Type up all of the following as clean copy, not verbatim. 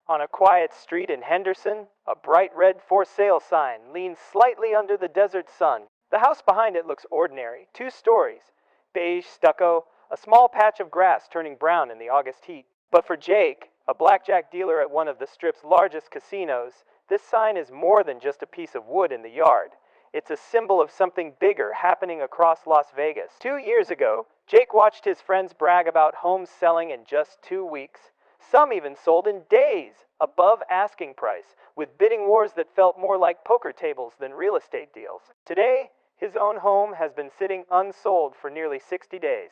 On a quiet street in Henderson, a bright red for sale sign leans slightly under the desert sun. The house behind it looks ordinary, 2 stories, beige stucco, a small patch of grass turning brown in the August heat. But for Jake, a blackjack dealer at one of the strip's largest casinos, this sign is more than just a piece of wood in the yard. It's a symbol of something bigger happening across Las Vegas. 2 years ago, Jake watched his friends brag about homes selling in just 2 weeks. Some even sold in days, above asking price, with bidding wars that felt more like poker tables than real estate deals. Today, his own home has been sitting unsold for nearly 60 days.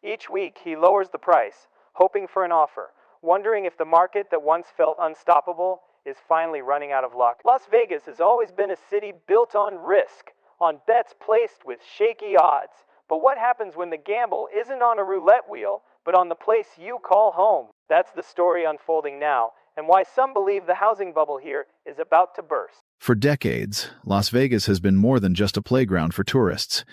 Each week, he lowers the price, hoping for an offer, wondering if the market that once felt unstoppable is finally running out of luck. Las Vegas has always been a city built on risk, on bets placed with shaky odds. But what happens when the gamble isn't on a roulette wheel, but on the place you call home? That's the story unfolding now, and why some believe the housing bubble here is about to burst. For decades, Las Vegas has been more than just a playground for tourists.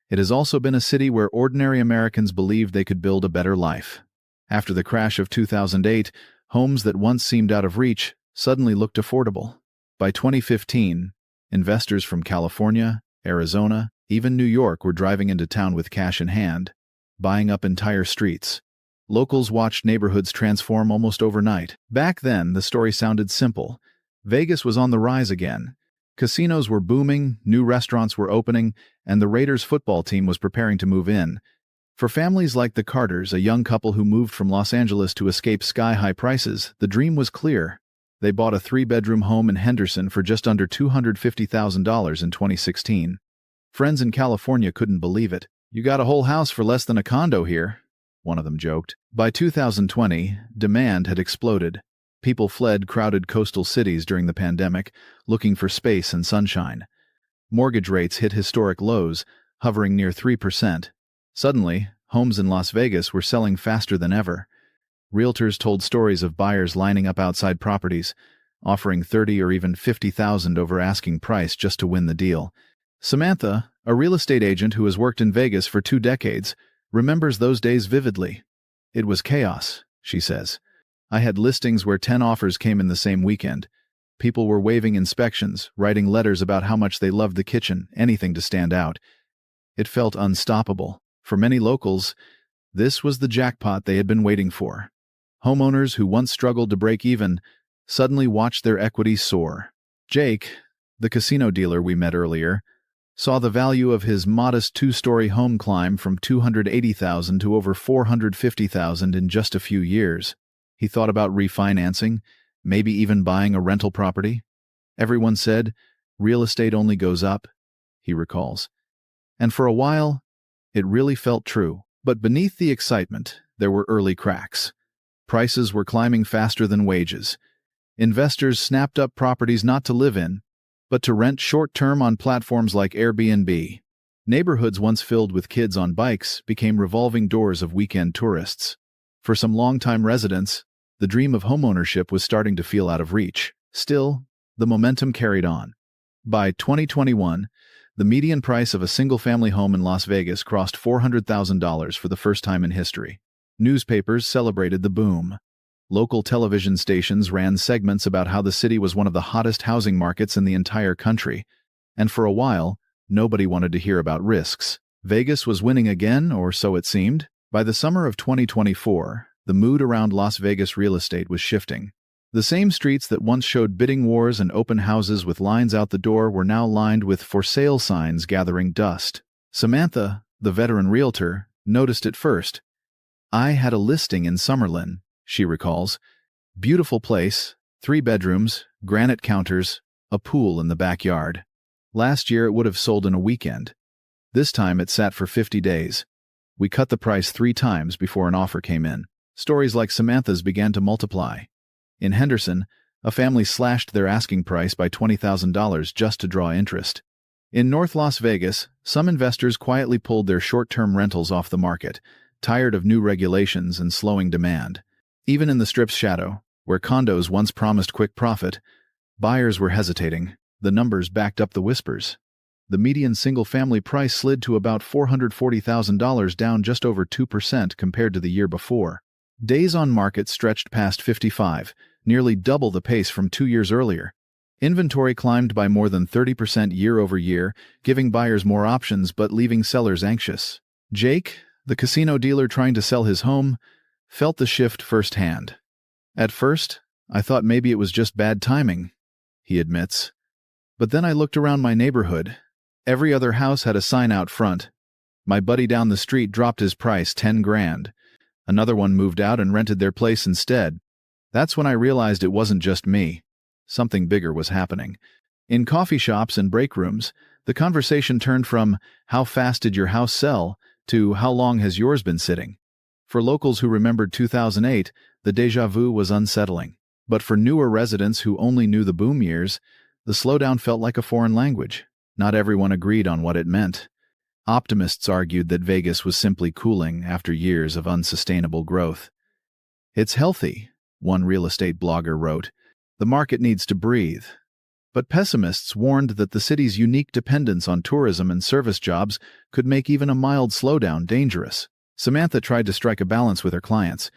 It has also been a city where ordinary Americans believed they could build a better life. After the crash of 2008, homes that once seemed out of reach suddenly looked affordable. By 2015, investors from California, Arizona, even New York were driving into town with cash in hand, buying up entire streets. Locals watched neighborhoods transform almost overnight. Back then, the story sounded simple. Vegas was on the rise again. Casinos were booming, new restaurants were opening, and the Raiders football team was preparing to move in. For families like the Carters, a young couple who moved from Los Angeles to escape sky-high prices, the dream was clear. They bought a 3-bedroom home in Henderson for just under $250,000 in 2016. Friends in California couldn't believe it. "You got a whole house for less than a condo here," one of them joked. By 2020, demand had exploded. People fled crowded coastal cities during the pandemic, looking for space and sunshine. Mortgage rates hit historic lows, hovering near 3%. Suddenly, homes in Las Vegas were selling faster than ever. Realtors told stories of buyers lining up outside properties, offering $30,000 or even $50,000 over asking price just to win the deal. Samantha, a real estate agent who has worked in Vegas for 2 decades, remembers those days vividly. "It was chaos," she says. "I had listings where 10 offers came in the same weekend. People were waiving inspections, writing letters about how much they loved the kitchen, anything to stand out. It felt unstoppable. For many locals, this was the jackpot they had been waiting for. Homeowners who once struggled to break even suddenly watched their equity soar." Jake, the casino dealer we met earlier, saw the value of his modest 2-story home climb from $280,000 to over $450,000 in just a few years. He thought about refinancing, maybe even buying a rental property. "Everyone said, real estate only goes up," he recalls. And for a while, it really felt true. But beneath the excitement, there were early cracks. Prices were climbing faster than wages. Investors snapped up properties not to live in, but to rent short-term on platforms like Airbnb. Neighborhoods once filled with kids on bikes became revolving doors of weekend tourists. For some longtime residents, the dream of homeownership was starting to feel out of reach. Still, the momentum carried on. By 2021, the median price of a single-family home in Las Vegas crossed $400,000 for the first time in history. Newspapers celebrated the boom. Local television stations ran segments about how the city was one of the hottest housing markets in the entire country, and for a while, nobody wanted to hear about risks. Vegas was winning again, or so it seemed. By the summer of 2024, the mood around Las Vegas real estate was shifting. The same streets that once showed bidding wars and open houses with lines out the door were now lined with for sale signs gathering dust. Samantha, the veteran realtor, noticed it first. "I had a listing in Summerlin," she recalls. "Beautiful place, 3 bedrooms, granite counters, a pool in the backyard. Last year it would have sold in a weekend. This time it sat for 50 days. We cut the price 3 times before an offer came in." Stories like Samantha's began to multiply. In Henderson, a family slashed their asking price by $20,000 just to draw interest. In North Las Vegas, some investors quietly pulled their short-term rentals off the market, tired of new regulations and slowing demand. Even in the Strip's shadow, where condos once promised quick profit, buyers were hesitating. The numbers backed up the whispers. The median single-family price slid to about $440,000, down just over 2% compared to the year before. Days on market stretched past 55, nearly double the pace from 2 years earlier. Inventory climbed by more than 30% year over year, giving buyers more options but leaving sellers anxious. Jake, the casino dealer trying to sell his home, felt the shift firsthand. "At first, I thought maybe it was just bad timing," he admits. "But then I looked around my neighborhood. Every other house had a sign out front. My buddy down the street dropped his price 10 grand. Another one moved out and rented their place instead. That's when I realized it wasn't just me. Something bigger was happening." In coffee shops and break rooms, the conversation turned from "How fast did your house sell?" to "How long has yours been sitting?" For locals who remembered 2008, the déjà vu was unsettling. But for newer residents who only knew the boom years, the slowdown felt like a foreign language. Not everyone agreed on what it meant. Optimists argued that Vegas was simply cooling after years of unsustainable growth. "It's healthy," one real estate blogger wrote. "The market needs to breathe." But pessimists warned that the city's unique dependence on tourism and service jobs could make even a mild slowdown dangerous. Samantha tried to strike a balance with her clients.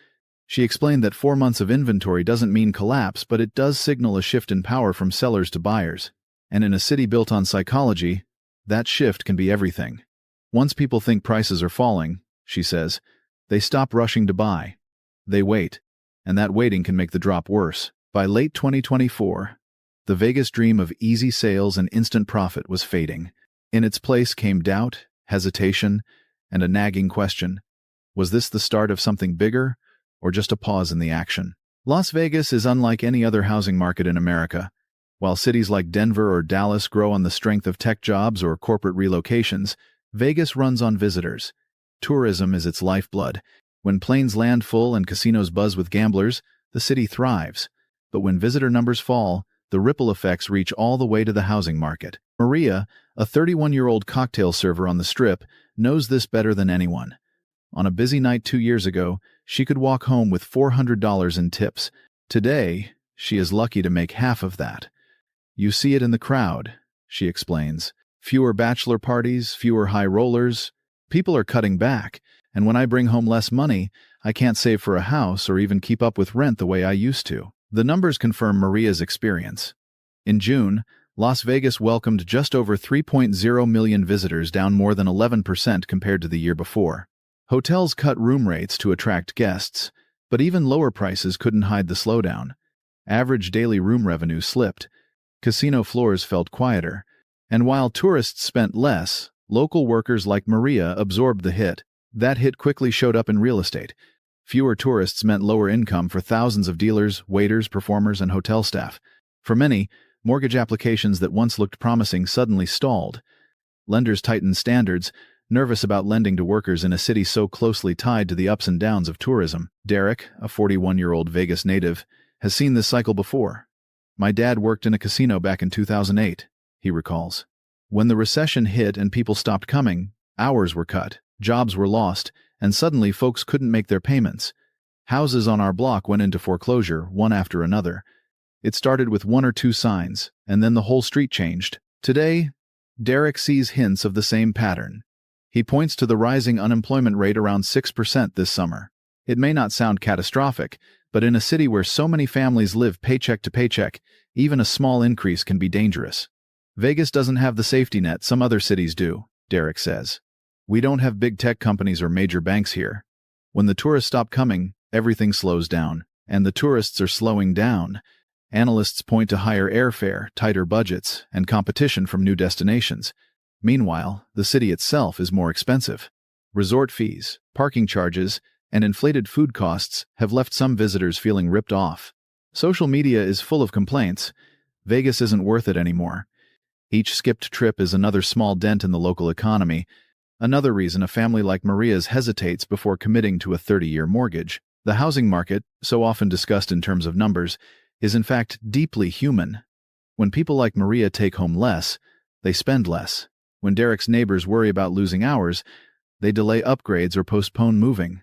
She explained that 4 months of inventory doesn't mean collapse, but it does signal a shift in power from sellers to buyers. And in a city built on psychology, that shift can be everything. Once people think prices are falling, she says, they stop rushing to buy. They wait, and that waiting can make the drop worse. By late 2024, the Vegas dream of easy sales and instant profit was fading. In its place came doubt, hesitation, and a nagging question. Was this the start of something bigger, or just a pause in the action? Las Vegas is unlike any other housing market in America. While cities like Denver or Dallas grow on the strength of tech jobs or corporate relocations, Vegas runs on visitors. Tourism is its lifeblood. When planes land full and casinos buzz with gamblers, the city thrives. But when visitor numbers fall, the ripple effects reach all the way to the housing market. Maria, a 31-year-old cocktail server on the Strip, knows this better than anyone. On a busy night 2 years ago, she could walk home with $400 in tips. Today, she is lucky to make half of that. "You see it in the crowd," she explains. "Fewer bachelor parties, fewer high rollers. People are cutting back, and when I bring home less money, I can't save for a house or even keep up with rent the way I used to." The numbers confirm Maria's experience. In June, Las Vegas welcomed just over 3.0 million visitors, down more than 11% compared to the year before. Hotels cut room rates to attract guests, but even lower prices couldn't hide the slowdown. Average daily room revenue slipped. Casino floors felt quieter. And while tourists spent less, local workers like Maria absorbed the hit. That hit quickly showed up in real estate. Fewer tourists meant lower income for thousands of dealers, waiters, performers, and hotel staff. For many, mortgage applications that once looked promising suddenly stalled. Lenders tightened standards, nervous about lending to workers in a city so closely tied to the ups and downs of tourism. Derek, a 41-year-old Vegas native, has seen this cycle before. "My dad worked in a casino back in 2008, he recalls. When the recession hit and people stopped coming, hours were cut, jobs were lost, and suddenly folks couldn't make their payments. Houses on our block went into foreclosure, one after another. It started with 1 or 2 signs, and then the whole street changed. Today, Derek sees hints of the same pattern. He points to the rising unemployment rate around 6% this summer. It may not sound catastrophic, but in a city where so many families live paycheck to paycheck, even a small increase can be dangerous. Vegas doesn't have the safety net some other cities do, Derek says. We don't have big tech companies or major banks here. When the tourists stop coming, everything slows down, and the tourists are slowing down. Analysts point to higher airfare, tighter budgets, and competition from new destinations. Meanwhile, the city itself is more expensive. Resort fees, parking charges, and inflated food costs have left some visitors feeling ripped off. Social media is full of complaints. Vegas isn't worth it anymore. Each skipped trip is another small dent in the local economy. Another reason a family like Maria's hesitates before committing to a 30-year mortgage. The housing market, so often discussed in terms of numbers, is in fact deeply human. When people like Maria take home less, they spend less. When Derek's neighbors worry about losing hours, they delay upgrades or postpone moving.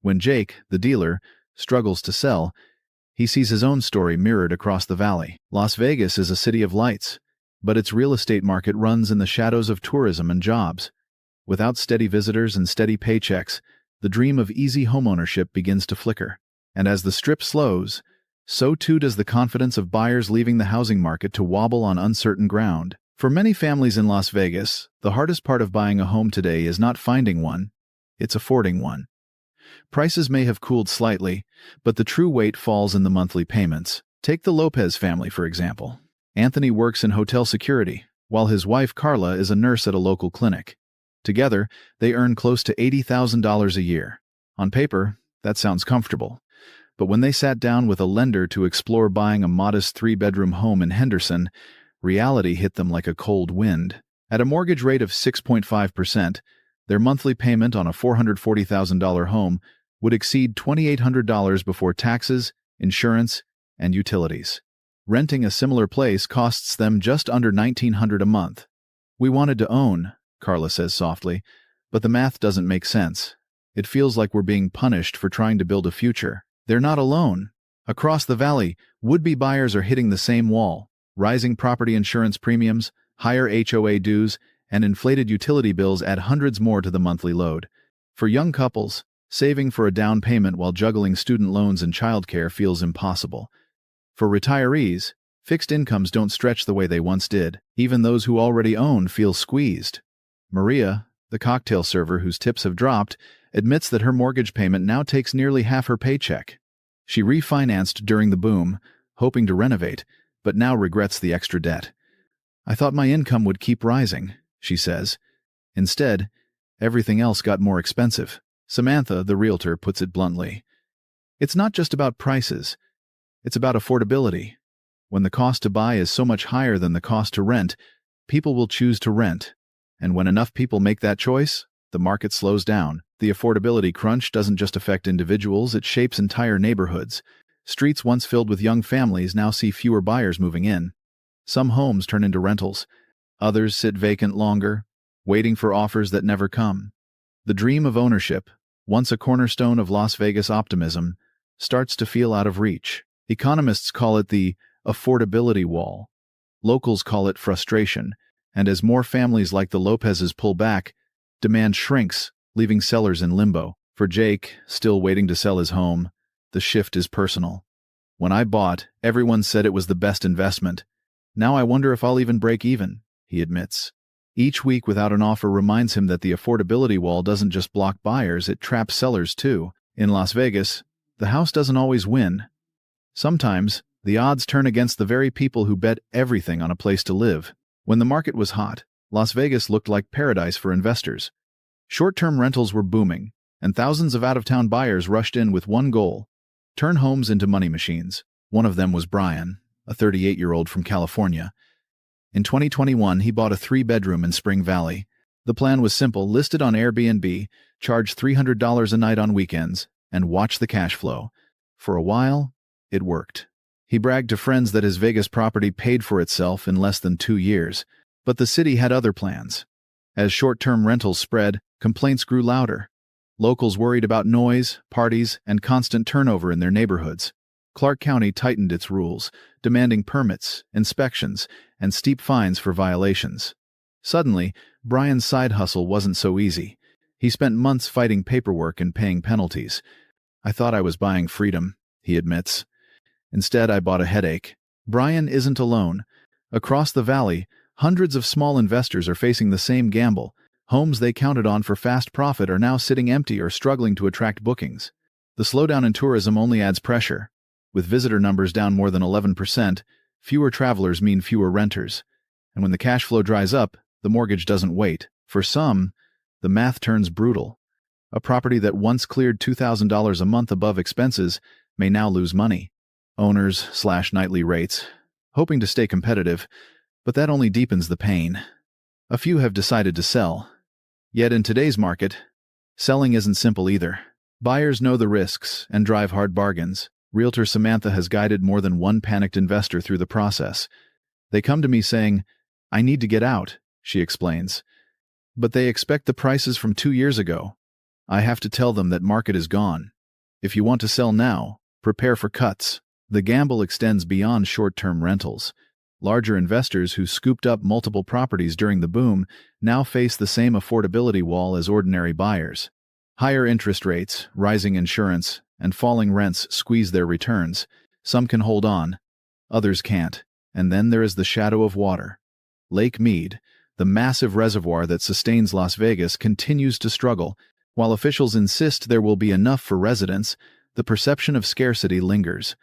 When Jake, the dealer, struggles to sell, he sees his own story mirrored across the valley. Las Vegas is a city of lights, but its real estate market runs in the shadows of tourism and jobs. Without steady visitors and steady paychecks, the dream of easy homeownership begins to flicker. And as the Strip slows, so too does the confidence of buyers leaving the housing market to wobble on uncertain ground. For many families in Las Vegas, the hardest part of buying a home today is not finding one, it's affording one. Prices may have cooled slightly, but the true weight falls in the monthly payments. Take the Lopez family, for example. Anthony works in hotel security, while his wife Carla is a nurse at a local clinic. Together, they earn close to $80,000 a year. On paper, that sounds comfortable. But when they sat down with a lender to explore buying a modest 3-bedroom home in Henderson, reality hit them like a cold wind. At a mortgage rate of 6.5%, their monthly payment on a $440,000 home would exceed $2,800 before taxes, insurance, and utilities. Renting a similar place costs them just under $1,900 a month. "We wanted to own," Carla says softly, "but the math doesn't make sense. It feels like we're being punished for trying to build a future." They're not alone. Across the valley, would-be buyers are hitting the same wall. Rising property insurance premiums, higher HOA dues, and inflated utility bills add hundreds more to the monthly load. For young couples, saving for a down payment while juggling student loans and childcare feels impossible. For retirees, fixed incomes don't stretch the way they once did. Even those who already own feel squeezed. Maria, the cocktail server whose tips have dropped, admits that her mortgage payment now takes nearly half her paycheck. She refinanced during the boom, hoping to renovate, but now regrets the extra debt. "I thought my income would keep rising," she says. Instead, everything else got more expensive. Samantha, the realtor, puts it bluntly. "It's not just about prices. It's about affordability. When the cost to buy is so much higher than the cost to rent, people will choose to rent. And when enough people make that choice, the market slows down." The affordability crunch doesn't just affect individuals, it shapes entire neighborhoods. Streets once filled with young families now see fewer buyers moving in. Some homes turn into rentals. Others sit vacant longer, waiting for offers that never come. The dream of ownership, once a cornerstone of Las Vegas optimism, starts to feel out of reach. Economists call it the affordability wall. Locals call it frustration. And as more families like the Lopez's pull back, demand shrinks, leaving sellers in limbo. For Jake, still waiting to sell his home, the shift is personal. "When I bought, everyone said it was the best investment. Now I wonder if I'll even break even," he admits. Each week without an offer reminds him that the affordability wall doesn't just block buyers, it traps sellers too. In Las Vegas, the house doesn't always win. Sometimes, the odds turn against the very people who bet everything on a place to live. When the market was hot, Las Vegas looked like paradise for investors. Short-term rentals were booming, and thousands of out-of-town buyers rushed in with one goal: turn homes into money machines. One of them was Brian, a 38-year-old from California. In 2021, he bought a 3-bedroom in Spring Valley. The plan was simple: listed on Airbnb, charge $300 a night on weekends, and watch the cash flow. For a while, it worked. He bragged to friends that his Vegas property paid for itself in less than 2 years. But the city had other plans. As short-term rentals spread, complaints grew louder. Locals worried about noise, parties, and constant turnover in their neighborhoods. Clark County tightened its rules, demanding permits, inspections, and steep fines for violations. Suddenly, Brian's side hustle wasn't so easy. He spent months fighting paperwork and paying penalties. "I thought I was buying freedom," he admits. "Instead, I bought a headache." Brian isn't alone. Across the valley, hundreds of small investors are facing the same gamble. Homes they counted on for fast profit are now sitting empty or struggling to attract bookings. The slowdown in tourism only adds pressure. With visitor numbers down more than 11%, fewer travelers mean fewer renters. And when the cash flow dries up, the mortgage doesn't wait. For some, the math turns brutal. A property that once cleared $2,000 a month above expenses may now lose money. Owners slash nightly rates, hoping to stay competitive, but that only deepens the pain. A few have decided to sell. Yet in today's market, selling isn't simple either. Buyers know the risks and drive hard bargains. Realtor Samantha has guided more than one panicked investor through the process. They come to me saying, "I need to get out," she explains. But they expect the prices from 2 years ago. I have to tell them that market is gone. If you want to sell now, prepare for cuts. The gamble extends beyond short-term rentals. Larger investors who scooped up multiple properties during the boom now face the same affordability wall as ordinary buyers. Higher interest rates, rising insurance, and falling rents squeeze their returns. Some can hold on, others can't. And then there is the shadow of water. Lake Mead, the massive reservoir that sustains Las Vegas, continues to struggle. While officials insist there will be enough for residents, the perception of scarcity lingers.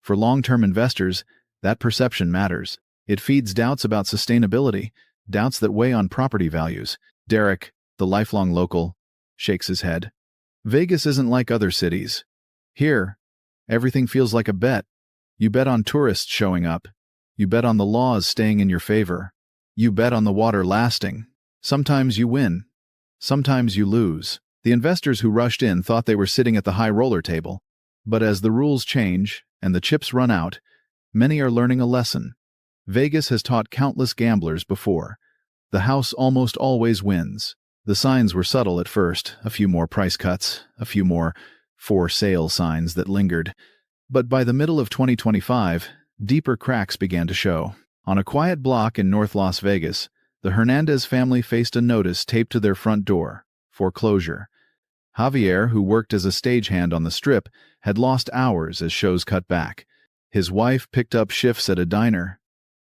For long-term investors, that perception matters. It feeds doubts about sustainability, doubts that weigh on property values. Derek, the lifelong local, shakes his head. Vegas isn't like other cities. Here, everything feels like a bet. You bet on tourists showing up. You bet on the laws staying in your favor. You bet on the water lasting. Sometimes you win. Sometimes you lose. The investors who rushed in thought they were sitting at the high roller table. But as the rules change and the chips run out, many are learning a lesson. Vegas has taught countless gamblers before. The house almost always wins. The signs were subtle at first, a few more price cuts, a few more for sale signs that lingered. But by the middle of 2025, deeper cracks began to show. On a quiet block in North Las Vegas, the Hernandez family faced a notice taped to their front door: foreclosure. Javier, who worked as a stagehand on the Strip, had lost hours as shows cut back. His wife picked up shifts at a diner,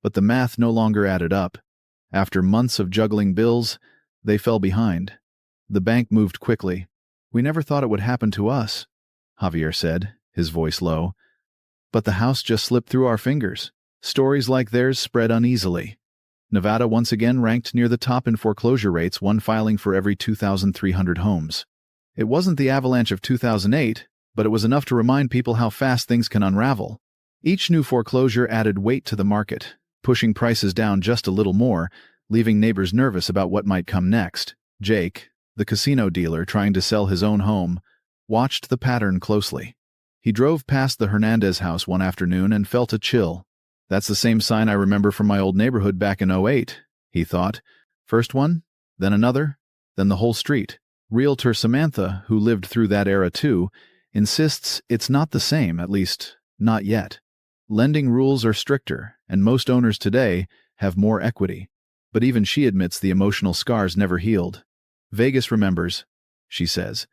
but the math no longer added up. After months of juggling bills, they fell behind. The bank moved quickly. "We never thought it would happen to us," Javier said, his voice low. "But the house just slipped through our fingers." Stories like theirs spread uneasily. Nevada once again ranked near the top in foreclosure rates, one filing for every 2,300 homes. It wasn't the avalanche of 2008, but it was enough to remind people how fast things can unravel. Each new foreclosure added weight to the market, pushing prices down just a little more, leaving neighbors nervous about what might come next. Jake, the casino dealer trying to sell his own home, watched the pattern closely. He drove past the Hernandez house one afternoon and felt a chill. "That's the same sign I remember from my old neighborhood back in '08, he thought. First one, then another, then the whole street. Realtor Samantha, who lived through that era too, insists it's not the same, at least not yet. Lending rules are stricter, and most owners today have more equity. But even she admits the emotional scars never healed. "Vegas remembers," she says.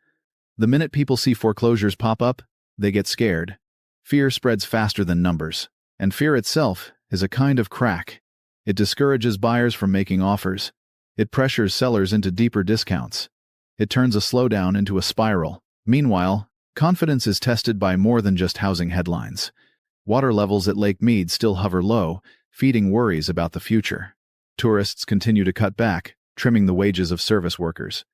"The minute people see foreclosures pop up, they get scared. Fear spreads faster than numbers. And fear itself is a kind of crack. It discourages buyers from making offers. It pressures sellers into deeper discounts. It turns a slowdown into a spiral. Meanwhile, confidence is tested by more than just housing headlines. Water levels at Lake Mead still hover low, feeding worries about the future. Tourists continue to cut back, trimming the wages of service workers.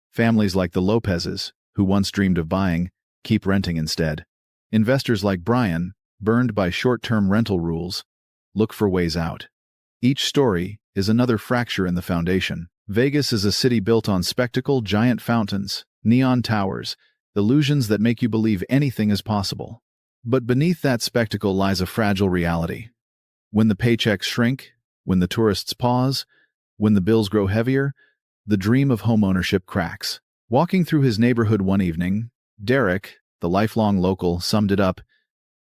Families like the Lopezes, who once dreamed of buying, keep renting instead. Investors like Brian, burned by short-term rental rules, look for ways out. Each story is another fracture in the foundation. Vegas is a city built on spectacle, giant fountains, neon towers, illusions that make you believe anything is possible. But beneath that spectacle lies a fragile reality. When the paychecks shrink, when the tourists pause, when the bills grow heavier, the dream of homeownership cracks. Walking through his neighborhood one evening, Derek, the lifelong local, summed it up: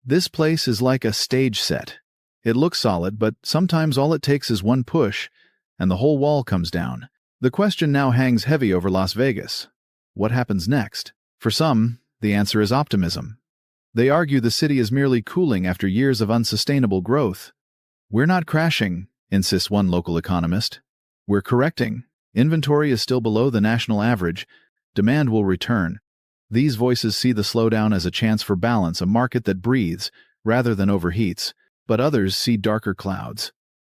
"This place is like a stage set. It looks solid, but sometimes all it takes is one push, and the whole wall comes down." The question now hangs heavy over Las Vegas. What happens next? For some, the answer is optimism. They argue the city is merely cooling after years of unsustainable growth. "We're not crashing," insists one local economist. "We're correcting. Inventory is still below the national average. Demand will return." These voices see the slowdown as a chance for balance, a market that breathes rather than overheats. But others see darker clouds.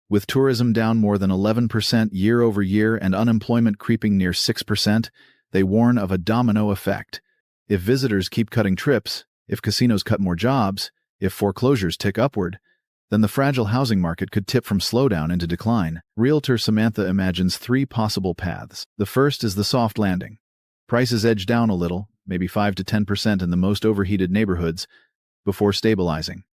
With tourism down more than 11% year over year and unemployment creeping near 6%, they warn of a domino effect. If visitors keep cutting trips, if casinos cut more jobs, if foreclosures tick upward, then the fragile housing market could tip from slowdown into decline. Realtor Samantha imagines three possible paths. The first is the soft landing. Prices edge down a little, maybe 5 to 10% in the most overheated neighborhoods, before stabilizing.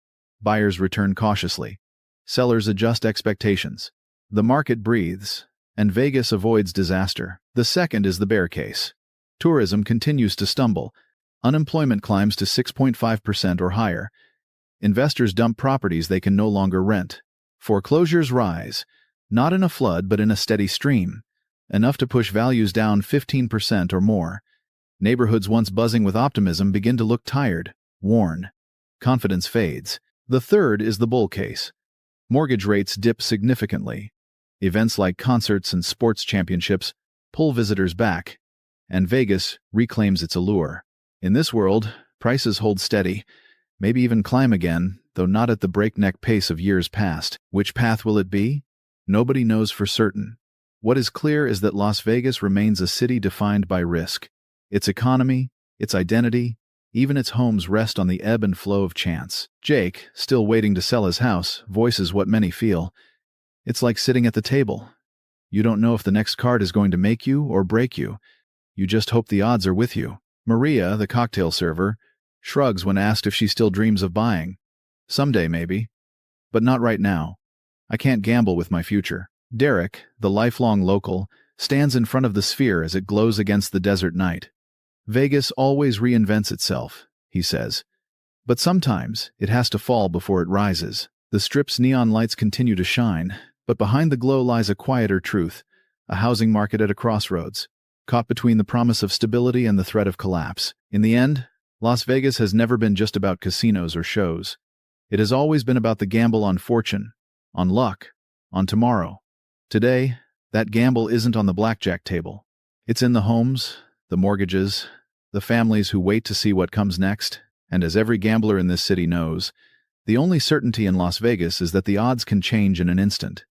Buyers return cautiously. Sellers adjust expectations. The market breathes, and Vegas avoids disaster. The second is the bear case. Tourism continues to stumble. Unemployment climbs to 6.5% or higher. Investors dump properties they can no longer rent. Foreclosures rise, not in a flood but in a steady stream, enough to push values down 15% or more. Neighborhoods once buzzing with optimism begin to look tired, worn. Confidence fades. The third is the bull case. Mortgage rates dip significantly. Events like concerts and sports championships pull visitors back, and Vegas reclaims its allure. In this world, prices hold steady, maybe even climb again, though not at the breakneck pace of years past. Which path will it be? Nobody knows for certain. What is clear is that Las Vegas remains a city defined by risk. Its economy, its identity, even its homes rest on the ebb and flow of chance. Jake, still waiting to sell his house, voices what many feel. It's like sitting at the table. You don't know if the next card is going to make you or break you. You just hope the odds are with you. Maria, the cocktail server, shrugs when asked if she still dreams of buying. Someday, maybe. But not right now. I can't gamble with my future. Derek, the lifelong local, stands in front of the sphere as it glows against the desert night. Vegas always reinvents itself, he says. But sometimes it has to fall before it rises. The Strip's neon lights continue to shine, but behind the glow lies a quieter truth, a housing market at a crossroads, caught between the promise of stability and the threat of collapse. In the end, Las Vegas has never been just about casinos or shows. It has always been about the gamble on fortune, on luck, on tomorrow. Today, that gamble isn't on the blackjack table. It's in the homes, the mortgages, the families who wait to see what comes next, and as every gambler in this city knows, the only certainty in Las Vegas is that the odds can change in an instant.